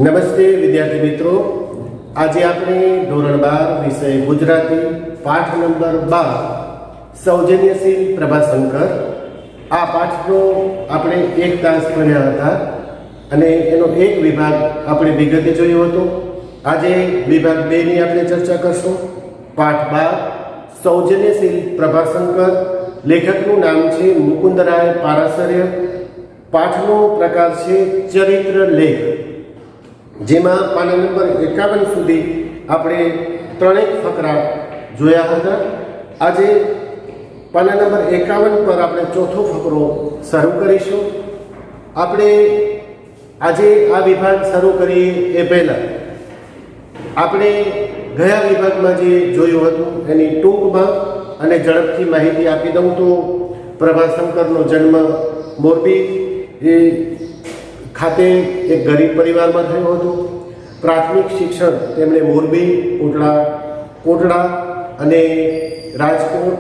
નમસ્તે વિદ્યાર્થી મિત્રો, આજે આપણે ધોરણ 12 વિષય ગુજરાતી પાઠ નંબર 12 સૌજન્યશીલ પ્રભાશંકર આ પાઠનો આપણે એક તાસ ભણ્યા હતા અને એનો એક વિભાગ આપણે વિગતે જોયો હતો. આજે વિભાગ 2 ની આપણે ચર્ચા કરશું. પાઠ 12 સૌજન્યશીલ પ્રભાશંકર. લેખકનું નામ છે મુકુંદરાય પારાશર્ય. પાઠનો પ્રકાર છે ચરિત્ર લેખ, જેમાં પાના નંબર 51 સુધી આપણે ત્રણેક ફકરા જોયા હતા. આજે પાના નંબર 51 પર આપણે ચોથો ફકરો શરૂ કરીશું. આપણે આજે આ વિભાગ શરૂ કરીએ એ પહેલાં આપણે ગયા વિભાગમાં જે જોયું હતું એની ટૂંકમાં અને ઝડપથી માહિતી આપી દઉં તો પ્રભાશંકરનો જન્મ મોરબી ખાતે એક ગરીબ પરિવારમાં થયો હતો. પ્રાથમિક શિક્ષણ તેમણે મોરબી, કોટડા અને રાજકોટ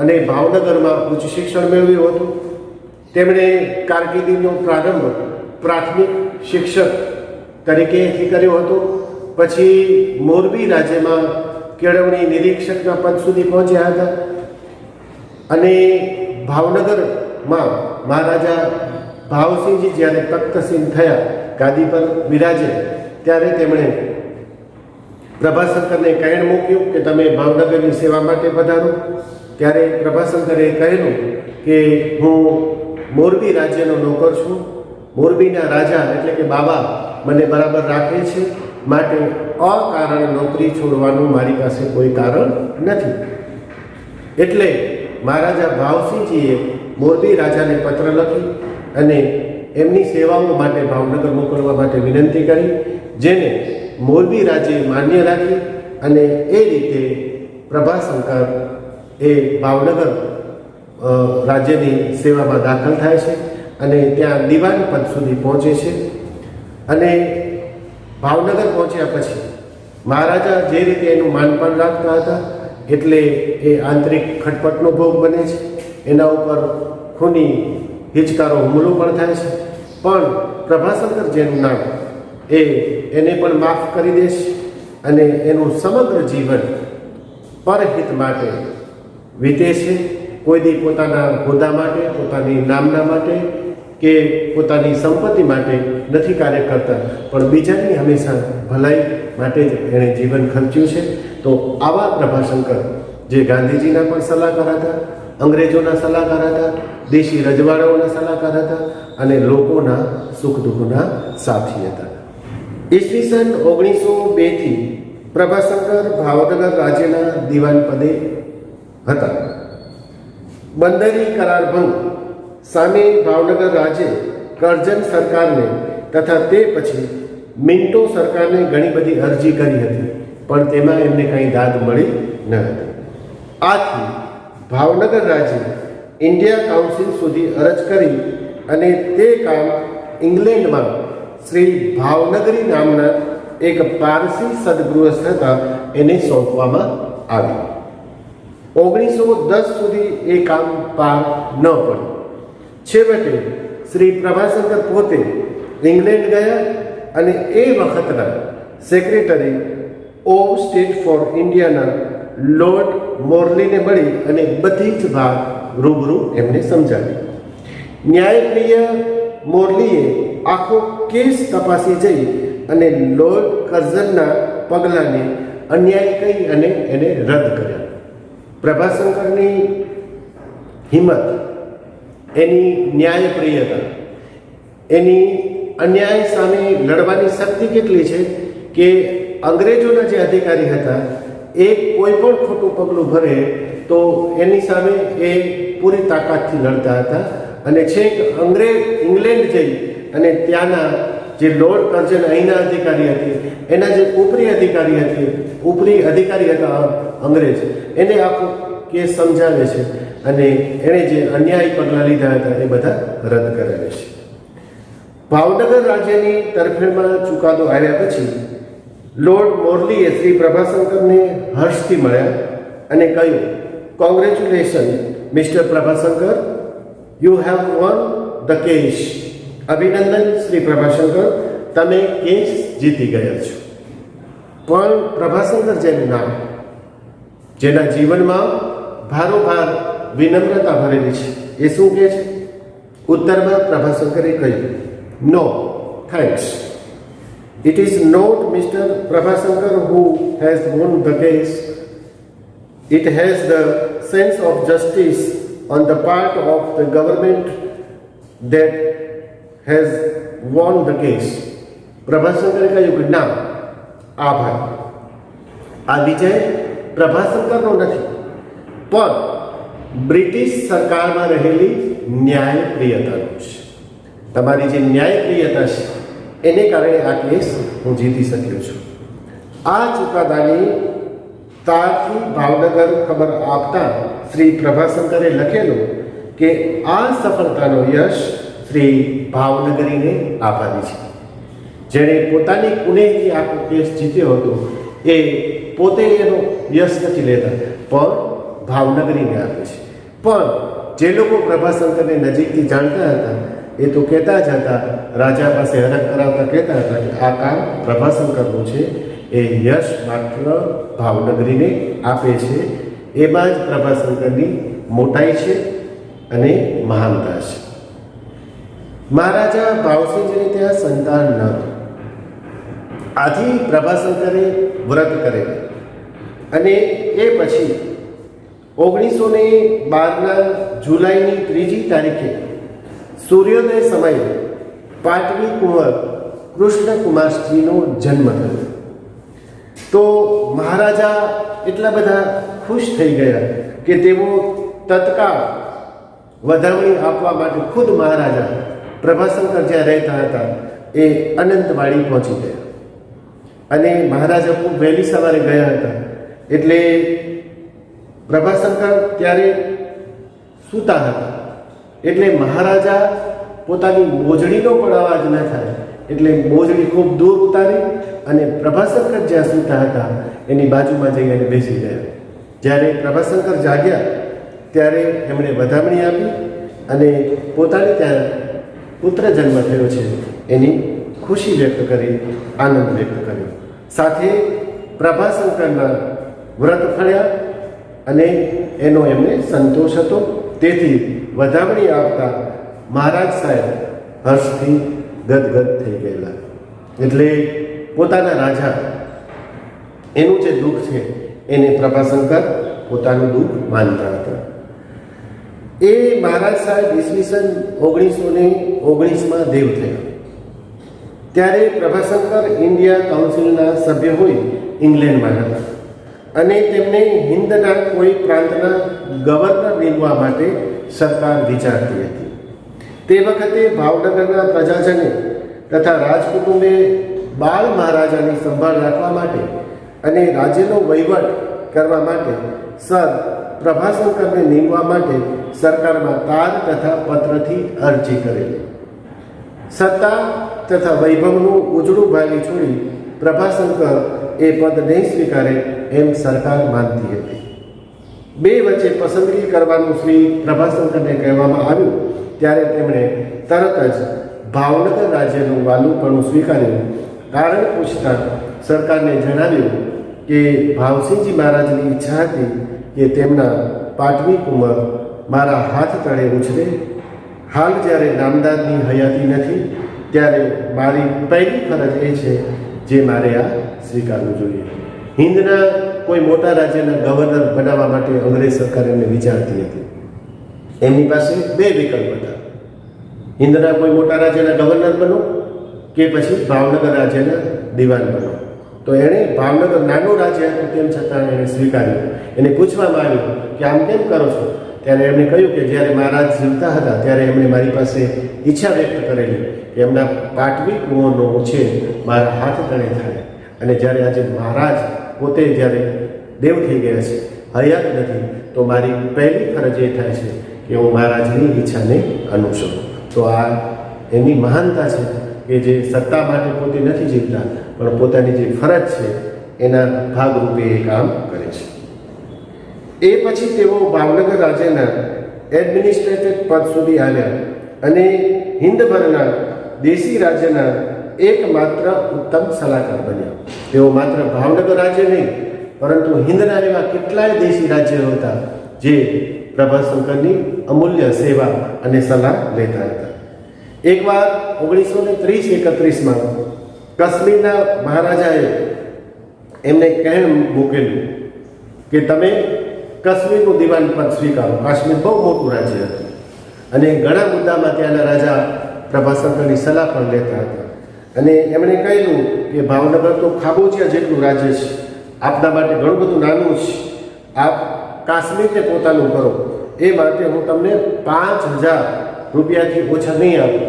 અને ભાવનગરમાં ઉચ્ચ શિક્ષણ મેળવ્યું હતું. તેમણે કારકિર્દીનો પ્રારંભ પ્રાથમિક શિક્ષક તરીકેથી કર્યો હતો. પછી મોરબી રાજ્યમાં કેળવણી નિરીક્ષકના પદ સુધી પહોંચ્યા હતા અને ભાવનગરમાં મહારાજા ભાવસિંહજી જ્યારે તખ્તસિંહ થયા, ગાદી પર બિરાજે, ત્યારે તેમણે પ્રભાશંકરને કહેણ મૂક્યું કે તમે ભાવનગરની સેવા માટે પધારો. ત્યારે પ્રભાશંકરે કહેલું કે હું મોરબી રાજ્યનો નોકર છું, મોરબીના રાજા એટલે કે બાબા મને બરાબર રાખે છે, માટે અકારણ નોકરી છોડવાનું મારી પાસે કોઈ કારણ નથી. એટલે મહારાજા ભાવસિંહજીએ મોરબી રાજાને પત્ર લખી અને એમની સેવાઓ માટે ભાવનગર મોકલવા માટે વિનંતી કરી, જેને મોરબી રાજ્યે માન્ય રાખી અને એ રીતે પ્રભાશંકર એ ભાવનગર રાજ્યની સેવામાં દાખલ થાય છે અને ત્યાં દિવાન પદ સુધી પહોંચે છે. અને ભાવનગર પહોંચ્યા પછી મહારાજા જે રીતે એનું માનપાન રાખતા હતા એટલે એ આંતરિક ખટપટનો ભોગ બને છે. એના ઉપર ખૂની હિચકારો હુમલો પણ થાય છે, પણ પ્રભાશંકર જેનું નામ એને પણ માફ કરી દે છે અને એનું સમગ્ર જીવન પરહિત માટે વીતે છે. કોઈ દી પોતાના હોદ્દા માટે, પોતાની નામના માટે કે પોતાની સંપત્તિ માટે નથી કાર્ય કરતા, પણ બીજાની હંમેશા ભલાઈ માટે જ એણે જીવન ખર્ચ્યું છે. તો આવા પ્રભાશંકર જે ગાંધીજીના પણ સલાહકાર હતા, અંગ્રેજોના સલાહકાર હતા, દેશી રજવાડાઓના સલાહકાર હતા અને લોકોના સુખ દુઃખના સાથી હતા. ઈસવીસન 1902 થી પ્રભાશંકર ભાવનગર રાજ્યના દિવાન પદે હતા. બંદરી કરાર ભંગ સામે ભાવનગર રાજ્યે કરજણ સરકારને તથા તે પછી મિન્ટો સરકારને ઘણી બધી અરજી કરી હતી, પણ તેમાં એમને કંઈ દાદ મળી ન હતી. આથી ભાવનગર રાજ્ય ઇન્ડિયા કાઉન્સિલ સુધી અરજ કરી અને તે કામ ઇંગ્લેન્ડમાં શ્રી ભાવનગરી નામના એક પારસી સદગૃહસ્થ હતા એને સોંપવામાં આવ્યું. 1910 સુધી એ કામ પાર ન પડ્યું. છેવટે શ્રી પ્રભાશંકર પોતે ઇંગ્લેન્ડ ગયા અને એ વખતના સેક્રેટરી ઓફ સ્ટેટ ફોર ઇન્ડિયાના લોર્ડ મોરલીને મળી અને બધી જ વાત રૂબરૂ એમને સમજાવી. ન્યાયપ્રિય મોરલીએ આખો કેસ તપાસી જઈ અને લોર્ડ કર્ઝનના પગલાંને અન્યાય કહી અને એને રદ કર્યા. પ્રભાશંકરની હિંમત, એની ન્યાયપ્રિયતા, એની અન્યાય સામે લડવાની શક્તિ કેટલી છે કે અંગ્રેજોના જે અધિકારી હતા એ કોઈ પણ ખોટું પગલું ભરે તો એની સામે એ પૂરી તાકાતથી લડતા હતા. અને છેક ઇંગ્લેન્ડ જઈ અને ત્યાંના જે લોર્ડ કર્જન અહીંના અધિકારી હતી, એના જે ઉપરી અધિકારી હતા અંગ્રેજ, એને આખો કેસ સમજાવે છે અને એણે જે અન્યાયી પગલાં લીધા હતા એ બધા રદ કરાવે છે. ભાવનગર રાજ્યની તરફેણમાં ચુકાદો આવ્યા પછી લોર્ડ મોરલીએ શ્રી પ્રભાશંકરને હર્ષથી મળ્યા અને કહ્યું, congratulation mister Prabhashankar, you have one the case. અભિનંદન શ્રી પ્રભાશંકર, તમે કેસ જીતી ગયા છો. પણ પ્રભાશંકર જેનું નામ, જેના જીવનમાં ભારોભાર વિનમ્રતા ભરેલી છે, એ શું કહે છે? ઉત્તરમાં પ્રભાશંકરે કહ્યું, no thanks. It is not Mr. Prabhashankar who has won the case. It has the sense of justice on the part of the government that has won the case. પ્રભાશંકરે કહ્યું કે ના, આભાર. આ વિજય પ્રભાશંકરનો નથી, પણ બ્રિટિશ સરકારમાં રહેલી ન્યાયપ્રિયતાનો છે. તમારી જે ન્યાયપ્રિયતા છે એને કારણે આ કેસ હું જીતી શક્યો છું. આ ચુકાદાની તારથી ભાવનગર ખબર આપતા શ્રી પ્રભાશંકરે લખેલું કે આ સફળતાનો યશ શ્રી ભાવનગરીને આભારી છે. જેણે પોતાની કુનેથી આખો કેસ જીત્યો હતો એ પોતે એનો યશ નથી લેતા, પણ ભાવનગરીને આપે છે. પણ જે લોકો પ્રભાશંકરને નજીકથી જાણતા હતા એ તો કહેતા જ હતા, રાજા પાસે હરખ કરાવતા કહેતા હતા કે આ કામ પ્રભાશંકરનું છે, એ યશ માત્ર ભાવનગરીને આપે છે. એમાં જ પ્રભાશંકરની મોટાઈ છે અને મહાનતા છે. મહારાજા ભાવસિંહજીને ત્યાં સંતાન ન હતું, આથી પ્રભાશંકરે વ્રત કરેલું અને એ પછી 1912ના જુલાઈની 3જી તારીખે સૂર્યોદય સમયે પાટવી કુંવર કૃષ્ણકુમારજીનો જન્મ થયો. તો મહારાજા એટલા બધા ખુશ થઈ ગયા કે તેઓ તત્કાળ વધામણી આપવા માટે ખુદ મહારાજા પ્રભાશંકર જ્યાં રહેતા હતા એ અનંતવાડી પહોંચી ગયા. અને મહારાજા ખૂબ વહેલી સવારે ગયા હતા, એટલે પ્રભાશંકર ત્યારે સૂતા હતા. એટલે મહારાજા પોતાની મોજડીનો પણ અવાજ ન થાય એટલે મોજડી ખૂબ દૂર ઉતારી અને પ્રભાશંકર જ્યાં સૂતા હતા એની બાજુમાં જઈ અને બેસી ગયા. જ્યારે પ્રભાશંકર જાગ્યા ત્યારે એમણે વધામણી આપી અને પોતાની ત્યાં પુત્ર જન્મ થયો છે એની ખુશી વ્યક્ત કરી, આનંદ વ્યક્ત કર્યો. સાથે પ્રભાશંકરના વ્રત ફળ્યા અને એનો એમને સંતોષ હતો. તેથી વધામણી આપતા મહારાજ સાહેબ હર્ષથી ગદગદ થઈ ગયેલા. એટલે પોતાના રાજા એનું જે દુઃખ છે એને પ્રભાશંકર પોતાનું દુઃખ માનતા હતા. એ મહારાજ સાહેબ ઈસવીસન 1919માં દેવ થયા. ત્યારે પ્રભાશંકર ઇન્ડિયા કાઉન્સિલના સભ્ય હોય ઇંગ્લેન્ડમાં હતા અને તેમને હિન્દના કોઈ પ્રાંતના ગવર્નર નિમવા માટે સરકાર વિચારતી હતી. તે વખતે ભાવનગરના પ્રજાજને તથા રાજકુટુંબે બાળ મહારાજાની સંભાળ રાખવા માટે અને રાજ્યનો વહીવટ કરવા માટે સર પ્રભાશંકરને નિમવા માટે સરકારમાં તાર તથા પત્રથી અરજી કરેલી. સત્તા તથા વૈભવનું ઉજળું ભાગી છોડી પ્રભાશંકર એ પદ નહીં સ્વીકારે એમ સરકાર માનતી હતી. બે વચ્ચે પસંદગી કરવાનું શ્રી પ્રભાશંકરને કહેવામાં આવ્યું ત્યારે તેમણે તરત જ ભાવનગર રાજ્યનું વાલુપણું સ્વીકાર્યું. કારણ પૂછતા સરકારને જણાવ્યું કે ભાવસિંહજી મહારાજની ઈચ્છા હતી કે તેમના પાટવી કુંવર મારા હાથ તળે ઉછરે. હાલ જ્યારે નામદારની હયાતી નથી ત્યારે મારી પહેલી ફરજ એ છે જે મારે આ સ્વીકારવું જોઈએ. હિન્દના કોઈ મોટા રાજ્યના ગવર્નર બનાવવા માટે અંગ્રેજ સરકાર એમને વિચારતી હતી. એમની પાસે બે વિકલ્પ હતા, હિન્દના કોઈ મોટા રાજ્યના ગવર્નર બનો કે પછી ભાવનગર રાજ્યના દિવાન બનો. તો એણે ભાવનગર નાનું રાજ્ય હતું તેમ છતાં એણે સ્વીકાર્યું. એને પૂછવામાં આવ્યું કે આમ કેમ કરો છો? ત્યારે એમણે કહ્યું કે જ્યારે મહારાજ જીવતા હતા ત્યારે એમણે મારી પાસે ઈચ્છા વ્યક્ત કરેલી કે એમના પાટવી કુંવરનો ઉછેર મારા હાથ તળે થાય. અને જ્યારે આજે મહારાજ પોતે જ્યારે દેવ થઈ ગયા છે, હયાત નથી, તો મારી પહેલી ફરજ એ થાય છે કે હું મહારાજની ઈચ્છાને અનુસરું. તો આ એની મહાનતા છે કે જે સત્તા માટે પોતે નથી જીવતા પણ પોતાની જે ફરજ છે એના ભાગરૂપે એ કામ કરે છે. એ પછી તેઓ ભાવનગર રાજ્યના એડમિનિસ્ટ્રેટિવ પદ સુધી આવ્યા અને હિન્દભરના દેશી રાજ્યના એકમાત્ર ઉત્તમ સલાહકાર બન્યા. તેઓ માત્ર ભાવનગર રાજ્ય નહીં પરંતુ હિંદના એવા કેટલાય દેશી રાજ્યો હતા જે પ્રભાશંકરની અમૂલ્ય સેવા અને સલાહ લેતા હતા. એકવાર 1930-31માં કાશ્મીરના મહારાજાએ એમને કહેણ મૂકેલું કે તમે કાશ્મીરનું દિવાન પદ સ્વીકારો. કાશ્મીર બહુ મોટું રાજ્ય હતું અને ઘણા મુદ્દામાં ત્યાંના રાજા પ્રભાશંકરની સલાહ પણ લેતા હતા. અને એમણે કહ્યું કે ભાવનગર તો ખાબોચિયા જેટલું રાજ્ય છે, આપના માટે ઘણું બધું નાનું છે, આપ કાશ્મીરને પોતાનું કરો. એ માટે હું તમને 5,000 રૂપિયાથી ઓછા નહીં આપું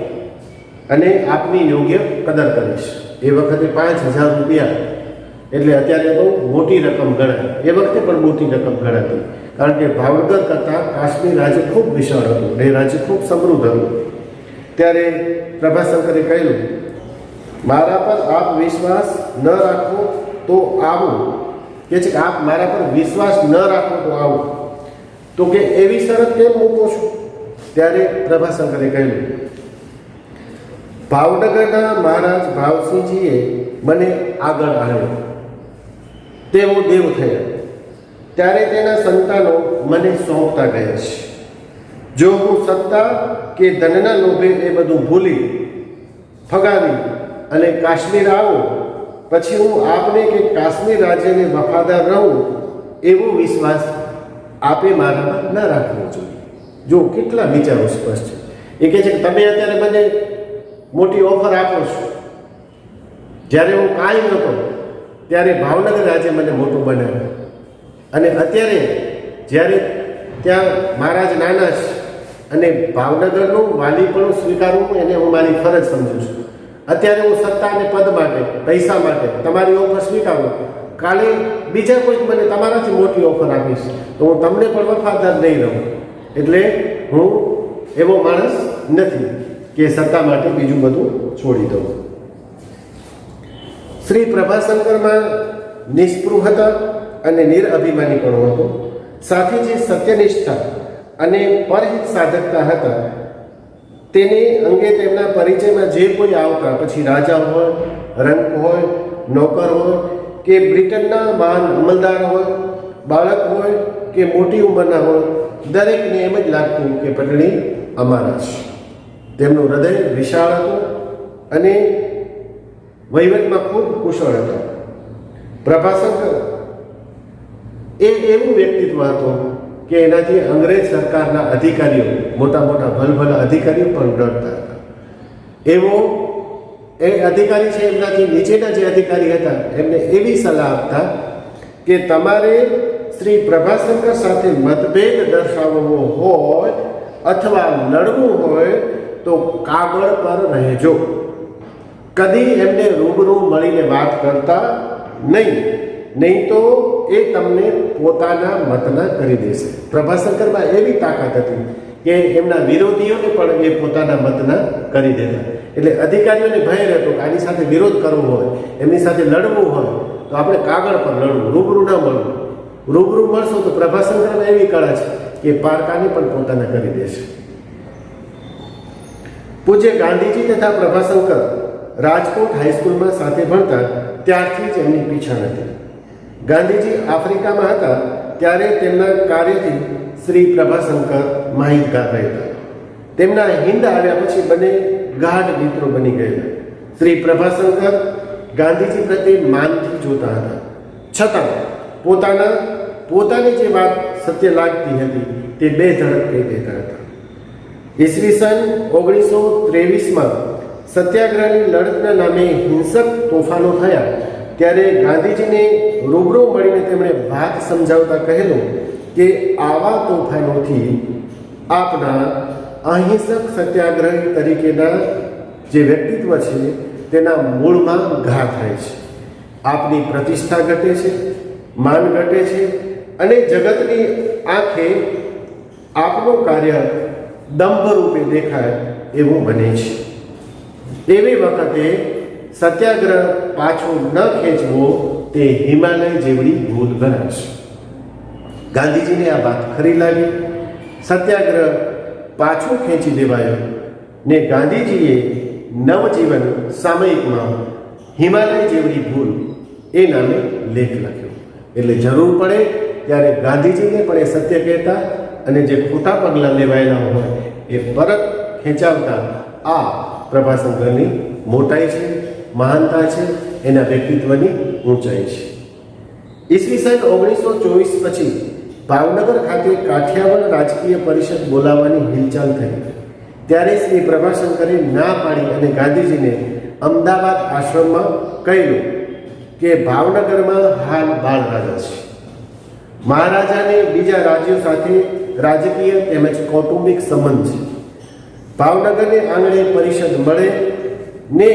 અને આપની યોગ્ય કદર કરીશ. એ વખતે 5,000 રૂપિયા એટલે અત્યારે બહુ મોટી રકમ ગણાય, એ વખતે પણ મોટી રકમ ગણાતી, કારણ કે ભાવનગર કરતાં કાશ્મીર રાજ્ય ખૂબ વિશાળ હતું અને રાજ્ય ખૂબ સમૃદ્ધ હતું. ત્યારે પ્રભાશંકરે કહ્યું, મારા પર આપ વિશ્વાસ ન રાખો તો આવું. કે છે કે આપ મારા પર વિશ્વાસ ન રાખો તો આવું. તો કે એવી શરત કેમ મૂકો છો? ત્યારે પ્રભાશંકરે કહ્યું, ભાવનગરના મહારાજ ભાવસિંહજીએ મને આગળ આવ્યો, તેઓ દેવ થયા, ત્યારે તેના સંતાનો મને સોંપતા ગયા છે. જો હું સત્તા કે ધનના લોભે એ બધું ભૂલી ફગાવી અને કાશ્મીર આવું, પછી હું આપને કે કાશ્મીર રાજ્યને વફાદાર રહું એવો વિશ્વાસ આપે મારામાં ન રાખવો જોઈએ. જો કેટલા વિચારો સ્પષ્ટ છે. એ કહે છે કે તમે અત્યારે મને મોટી ઓફર આપો છો, જ્યારે હું કાંઈ નહોતો ત્યારે ભાવનગર રાજ્ય મને મોટું બનાવ્યું, અને અત્યારે જ્યારે ત્યાં મહારાજ નાના છે અને ભાવનગરનું વાલીપણું સ્વીકારવું એને હું મારી ફરજ સમજું છું. અત્યારે હું સત્તા અને પદ માટે, પૈસા માટે તમારી ઓફર સ્વીકારું, કાલે બીજા કોઈક મને તમારાથી મોટી ઓફર આપીશ તો હું તમને પણ વફાદાર નહીં રહું. એટલે હું એવો માણસ નથી કે સત્તા માટે બીજું બધું છોડી દઉં. શ્રી પ્રભાશંકરમાં નિસ્પૃહતા અને નિરઅભિમાની પણ હતો. સાથે જે સત્યનિષ્ઠા અને પરહિત સાધકતા હતા તેને અંગે તેમના પરિચયમાં જે કોઈ આવતા, પછી રાજા હોય, રંક હોય, નોકર હોય કે બ્રિટનના મહાન અમલદાર હોય, બાળક હોય કે મોટી ઉંમરના હોય, દરેકને એમ જ લાગતું કે પટણી અમારા છે. તેમનું હૃદય વિશાળ હતું અને વહીવટમાં ખૂબ કુશળ હતા. પ્રભાશંકર એ એવું વ્યક્તિત્વ હતું કે એનાથી અંગ્રેજ સરકારના અધિકારીઓ, મોટા મોટા ભલભલા અધિકારીઓ પણ ડરતા હતા. એવો એ અધિકારી છે, એમનાથી નીચેના જે અધિકારી હતા એમને એવી સલાહ આપતા કે તમારે શ્રી પ્રભાશંકર સાથે મતભેદ દર્શાવવો હોય અથવા લડવું હોય તો કાગળ પર રહેજો, કદી એમને રૂબરૂ મળીને વાત કરતા નહીં તો એ તમને પોતાના મતના કરી દેશે. પ્રભાશંકરમાં એવી તાકાત હતી કે એમના વિરોધીઓને પણ એ પોતાના મતના કરી દેતા. એટલે અધિકારીઓને ભય રહેતો કે આની સાથે વિરોધ કરવો હોય, એમની સાથે લડવું હોય તો આપણે કાગળ પર લડવું, રૂબરૂ ના મળવું. રૂબરૂ મળશો તો પ્રભાશંકરમાં એવી કળા છે કે પારકાને પણ પોતાના કરી દેશે. પૂજ્ય ગાંધીજી તથા પ્રભાશંકર રાજકોટ હાઈસ્કૂલમાં સાથે ભણતા ત્યારથી જ એમની પીછાણ હતી. ગાંધીજી આફ્રિકામાં હતા ત્યારે તેમના કાર્યથી શ્રી પ્રભાશંકર માહિતગાર રહેતા. તેમના હિંદ આવ્યા પછી બંને ગાઢ મિત્રો બની ગયેલા. શ્રી પ્રભાશંકર ગાંધીજી પ્રત્યે માનથી જોતા હતા, છતાં પોતાની જે વાત સત્ય લાગતી હતી તે બે ધડક કહી દેતા હતા. ઈસવીસન 1923માં સત્યાગ્રહની લડતના નામે હિંસક તોફાનો થયા ત્યારે ગાંધીજીને રૂબરૂ મળીને તેમણે વાત સમજાવતા કહેલું કે આવા તોફાનોથી આપના અહિંસક સત્યાગ્રહી તરીકેના જે વ્યક્તિત્વ છે તેના મૂળમાં ઘા થાય છે. આપની પ્રતિષ્ઠા ઘટે છે, માન ઘટે છે અને જગતની આંખે આપનું કાર્ય દંભ રૂપે દેખાય એવું બને છે. એવી વખતે સત્યાગ્રહ પાછો ન ખેંચવો તે હિમાલય જેવડી ભૂલ ગણાશે. ગાંધીજીને આ વાત ખરી લાગી. સત્યાગ્રહ પાછો ખેંચી દેવાયો ને ગાંધીજીએ નવજીવન સામયિકમાં હિમાલય જેવડી ભૂલ એ નામે લેખ લખ્યો. એટલે જરૂર પડે ત્યારે ગાંધીજીને પણ એ સત્ય કહેતા અને જે ખોટા પગલાં લેવાયેલા હોય એ પરત ખેંચાવતા આ પ્રભાશંકરની મોટાઈ છે, મહાનતા છે, એના વ્યક્તિત્વની ઊંચાઈ છે. ઈસવીસન 1924 પછી ભાવનગર ખાતે કાઠિયાવાડ રાજકીય પરિષદ બોલાવવાની હિલચાલ થઈ ત્યારે શ્રી પ્રભાશંકરે ના પાડી અને ગાંધીજીને અમદાવાદ આશ્રમમાં કહ્યું કે ભાવનગરમાં હાલ બાળ રાજા છે. મહારાજાને બીજા રાજ્યો સાથે રાજકીય તેમજ કૌટુંબિક સંબંધ છે. ભાવનગરને આંગણે પરિષદ મળે ને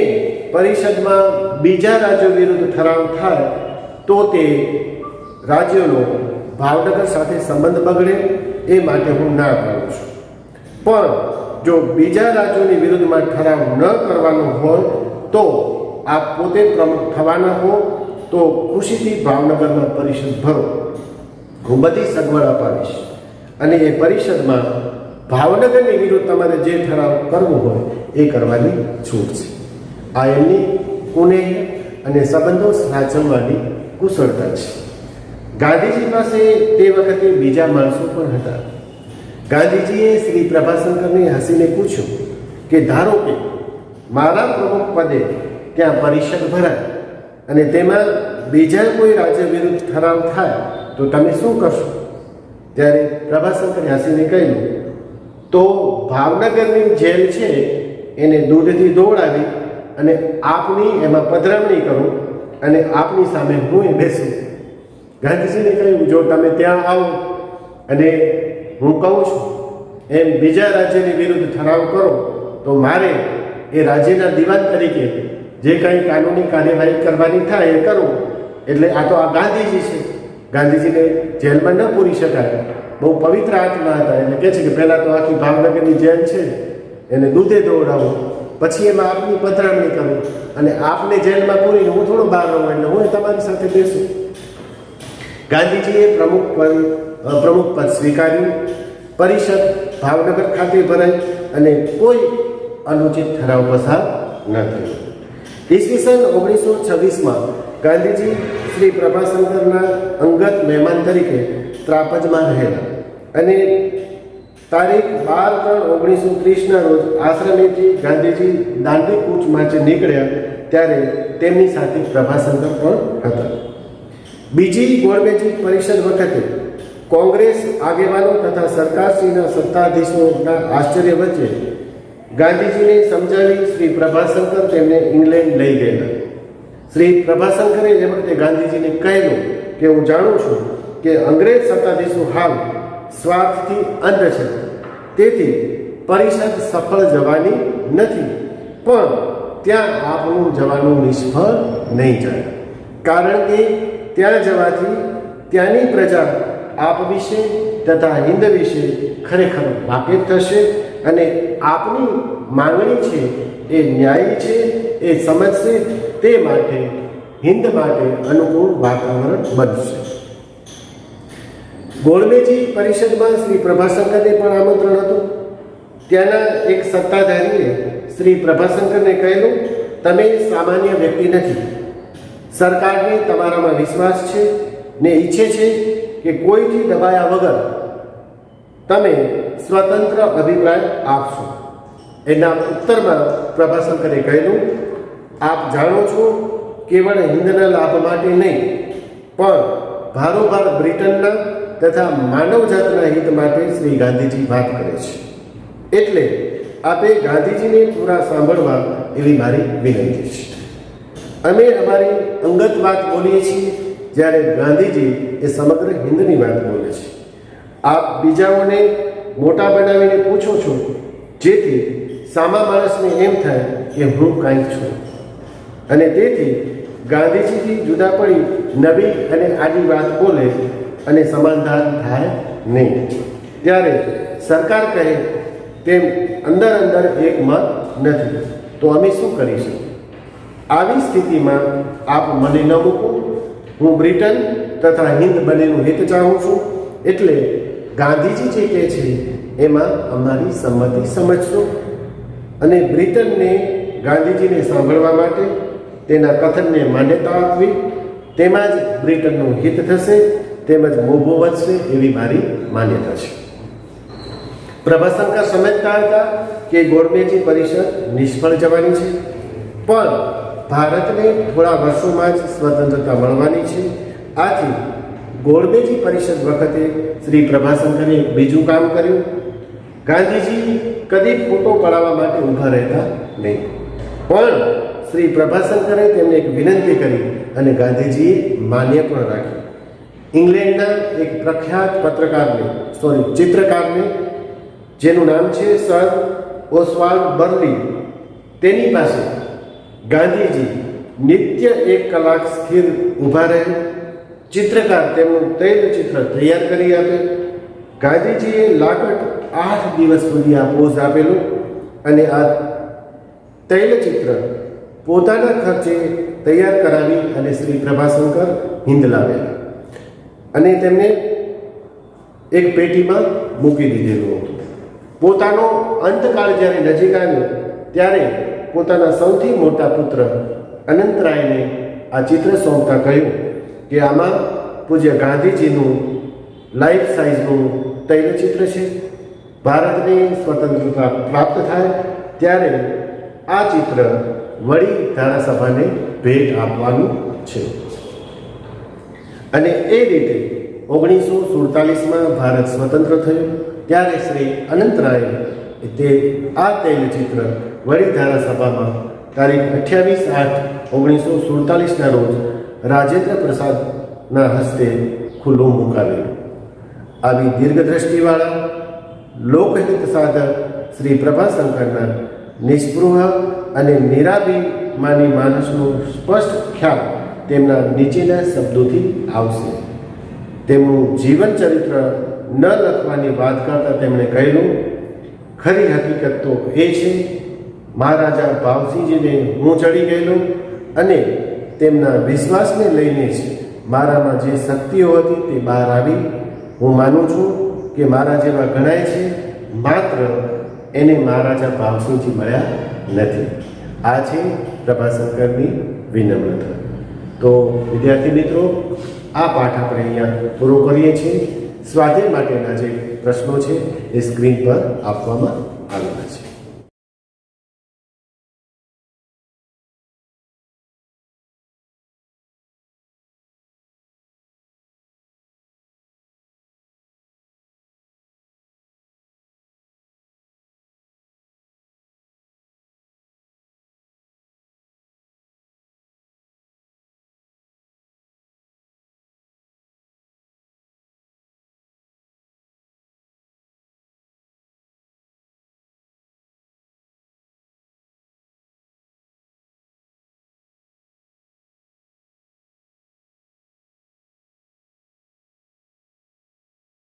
પરિષદમાં બીજા રાજ્યો વિરુદ્ધ ઠરાવ થાય તો તે રાજ્યોનો ભાવનગર સાથે સંબંધ બગડે એ માટે હું ના પાડું છું. પણ જો બીજા રાજ્યોની વિરુદ્ધમાં ઠરાવ ન કરવાનો હોય તો આપ પોતે પ્રમુખ થવાના હો તો ખુશીથી ભાવનગરમાં પરિષદ ભરો. હું બધી સગવડ અપાવીશ અને એ પરિષદમાં ભાવનગરની વિરુદ્ધ તમારે જે ઠરાવ કરવો હોય એ કરવાની છૂટ છે. આ એમની કુનેહ અને સંબંધો સાચવવાની કુશળતા છે. ગાંધીજી પાસે તે વખતે બીજા માણસો પણ હતા. ગાંધીજીએ શ્રી પ્રભાશંકરને હસીને પૂછ્યું કે ધારો કે મારા પ્રમુખ પદે ત્યાં પરિષદ ભરાય અને તેમાં બીજા કોઈ રાજ્ય વિરુદ્ધ ઠરાવ થાય તો તમે શું કરશો? ત્યારે પ્રભાશંકરે હસીને કહ્યું, તો ભાવનગરની જેલ છે એને દૂધથી દોડાવી અને આપની એમાં પધરામણી કરું અને આપની સામે હું એ બેસું. ગાંધીજીને કહ્યું, જો તમે ત્યાં આવો અને હું કહું છું એમ બીજા રાજ્યની વિરુદ્ધ ઠરાવ કરો તો મારે એ રાજ્યના દિવાન તરીકે જે કંઈ કાનૂની કાર્યવાહી કરવાની થાય એ કરું. એટલે આ તો આ ગાંધીજી છે. ગાંધીજીને જેલમાં ન પૂરી શકાય, બહુ પવિત્ર આત્મા હતા. એટલે કહે છે કે પહેલાં તો આખી ભાવનગરની જેલ છે એને દૂધે દોડાવું, પછી એમાં આપની પધરામણી કરું અને આપને જેલમાં પૂરીને હું થોડો બહાર રહું એટલે હું તમારી સાથે બેસું. ગાંધીજીએ પ્રમુખ પદ સ્વીકાર્યું. પરિષદ ભાવનગર ખાતે ભરાઈ અને કોઈ અનુચિત ઠરાવ પસાર ન થયો. ઈસવીસન 1926માં ગાંધીજી શ્રી પ્રભાશંકરના અંગત મહેમાન તરીકે ત્રાપજમાં રહેલા અને તારીખ 12/3/1930ના રોજ આશ્રમેથી ગાંધીજી દાંડી કૂચ માટે નીકળ્યા ત્યારે તેમની સાથે પ્રભાશંકર પણ હતા. બીજી ગોળમેજી પરિષદ વખતે કોંગ્રેસ આગેવાનો તથા સરકારશ્રીના સત્તાધીશોના આશ્ચર્ય વચ્ચે ગાંધીજીને સમજાવી શ્રી પ્રભાશંકર તેમને ઇંગ્લેન્ડ લઈ ગયેલા. શ્રી પ્રભાશંકરે એ વખતે ગાંધીજીને કહેલું કે હું જાણું છું કે અંગ્રેજ સત્તાધીશો હાલ સ્વાર્થથી અંધ છે, તેથી પરિષદ સફળ જવાની નથી, પણ ત્યાં આપનું જવાનું નિષ્ફળ નહીં જાય. કારણ કે ત્યાં જવાથી ત્યાંની પ્રજા આપ વિશે તથા હિન્દ વિશે ખરેખર વાકેફ થશે અને આપની માંગણી છે એ ન્યાયી છે એ સમજશે. તે માટે હિન્દ માટે અનુકૂળ વાતાવરણ બનશે. ગોળમેજી પરિષદમાં શ્રી પ્રભાશંકરને પણ આમંત્રણ હતું. ત્યાંના એક સત્તાધારીએ શ્રી પ્રભાશંકરને કહેલું, તમે સામાન્ય વ્યક્તિ નથી. સરકારને તમારામાં વિશ્વાસ છે ને ઈચ્છે છે કે કોઈથી દબાયા વગર તમે સ્વતંત્ર અભિપ્રાય આપશો. એના ઉત્તરમાં પ્રભાશંકરે કહેલું, આપ જાણો છો કેવળ હિન્દના લાભ માટે નહીં પણ ભારોભાર બ્રિટનના તથા માનવજાતના હિત માટે શ્રી ગાંધીજી વાત કરે છે. એટલે આપે ગાંધીજીને પૂરા સાંભળવા એવી મારી વિનંતી છે. અમે અમારી અંગત વાત બોલીએ છીએ જ્યારે ગાંધીજી એ સમગ્ર હિન્દની વાત બોલે છે. આપ બીજાઓને મોટા બનાવીને પૂછો છો જેથી સામા માણસને એમ થાય કે હું કાંઈક છું અને તેથી ગાંધીજીથી જુદા પડી નવી અને આડી વાત બોલે અને સમાધાન થાય નહીં. ત્યારે સરકાર કહે તેમ અંદર અંદર એક મત નથી તો અમે શું કરીશું? આવી સ્થિતિમાં આપ મને ન મૂકો. હું બ્રિટન તથા હિન્દ બંનેનું હિત ચાહું છું. એટલે ગાંધીજી જે કહે છે એમાં અમારી સંમતિ સમજશો અને બ્રિટનને ગાંધીજીને સાંભળવા માટે, તેના કથનને માન્યતા આપવી, તેમાં જ બ્રિટનનું હિત થશે, તેમજ મોભો વધશે એવી મારી માન્યતા છે. પ્રભાશંકર સમજતા હતા કે ગોળમેજી પરિષદ નિષ્ફળ જવાની છે, પણ ભારતને થોડા વર્ષોમાં જ સ્વતંત્રતા મળવાની છે. આથી ગોળમેજી પરિષદ વખતે શ્રી પ્રભાશંકરે બીજું કામ કર્યું. ગાંધીજી કદી ફોટો પડાવવા માટે ઊભા રહેતા નહીં, પણ શ્રી પ્રભાશંકરે તેમને એક વિનંતી કરી અને ગાંધીજીએ માન્ય પણ રાખી. ઇંગ્લેન્ડના એક પ્રખ્યાત ચિત્રકારને જેનું નામ છે સર ઓસ્વાલ્ડ બર્લી, તેની પાસે ગાંધીજી નિત્ય 1 કલાક સ્થિર ઊભા રહે. ચિત્રકાર તેમનું તૈલચિત્ર તૈયાર કરી આપે. ગાંધીજીએ લાગત 8 દિવસ સુધી આ પોઝ આપેલો અને આ તૈલચિત્ર પોતાના ખર્ચે તૈયાર કરાવી અને શ્રી પ્રભાશંકર હિંદ લાવ્યા અને તેમને એક પેટીમાં મૂકી દીધેલું હતું. પોતાનો અંતકાળ જ્યારે નજીક આવ્યો ત્યારે પોતાના સૌથી મોટા પુત્ર અનંતરાયને આ ચિત્ર સોંપતા કહ્યું કે આમાં પૂજ્ય ગાંધીજીનું લાઈફ સાઇઝનું તૈલચિત્ર છે. ભારતને સ્વતંત્રતા પ્રાપ્ત થાય ત્યારે આ ચિત્ર વળી ધારાસભાને ભેટ આપવાનું છે. અને એ રીતે 1947માં ભારત સ્વતંત્ર થયું ત્યારે શ્રી અનંતરાય આ તૈલચિત્ર વળી ધારાસભામાં તારીખ 28/8/1947ના રોજ રાજેન્દ્ર પ્રસાદના હસ્તે ખુલ્લું મુકાવેલું. આવી દીર્ઘદ્રષ્ટિવાળા લોકહિત સાધક શ્રી પ્રભાશંકરના નિસ્પૃહ અને નિરાભિમાની માણસનો સ્પષ્ટ ખ્યાલ તેમના નીચેના શબ્દોથી આવશે. તેમનું જીવન ચરિત્ર ન લખવાની વાત કરતાં તેમણે કહેલું, ખરી હકીકત તો એ છે મહારાજા ભાવસિંહજીને હું ચડી ગયેલો અને તેમના વિશ્વાસને લઈને જ મારામાં જે શક્તિઓ હતી તે બહાર આવી. હું માનું છું કે મારા જેવા ગણાય છે, માત્ર એને મહારાજા ભાવસિંહજી મળ્યા નથી. આ છે પ્રભાશંકરની વિનમ્રતા. તો વિદ્યાર્થી મિત્રો, આ પાઠ આપણે અહીંયા પૂરો કરીએ છીએ. સ્વાધ્યાય માટેના જે પ્રશ્નો છે એ સ્ક્રીન પર આપવામાં આવે છે.